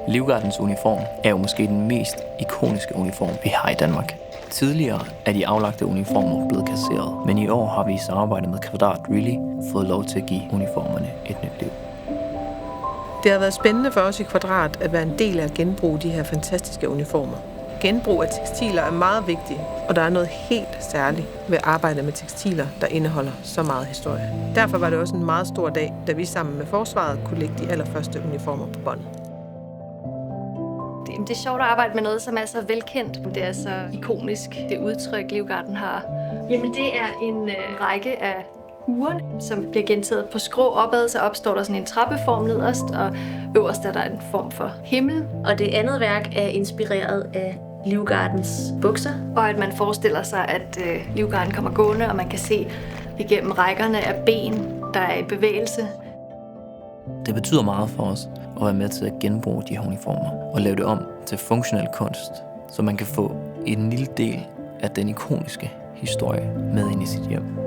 Livgardens uniform er jo måske den mest ikoniske uniform, vi har i Danmark. Tidligere er de aflagte uniformer blevet kasseret, men i år har vi i samarbejde med Kvadrat Really fået lov til at give uniformerne et nyt liv. Det har været spændende for os i Kvadrat at være en del af at genbruge de her fantastiske uniformer. Genbrug af tekstiler er meget vigtigt, og der er noget helt særligt ved at arbejde med tekstiler, der indeholder så meget historie. Derfor var det også en meget stor dag, da vi sammen med Forsvaret kunne lægge de allerførste uniformer på bånd. Det er sjovt at arbejde med noget, som er så velkendt. Det er så ikonisk, det udtryk, Livgarden har. Jamen, det er en række af huer, som bliver gentaget på skrå opad, så opstår der sådan en trappeform nederst, og øverst er der en form for himmel. Og det andet værk er inspireret af Livgardens bukser. Og at man forestiller sig, at Livgarden kommer gående, og man kan se igennem rækkerne af ben, der er i bevægelse. Det betyder meget for os at være med til at genbruge de her uniformer og lave det om til funktionel kunst, så man kan få en lille del af den ikoniske historie med ind i sit hjem.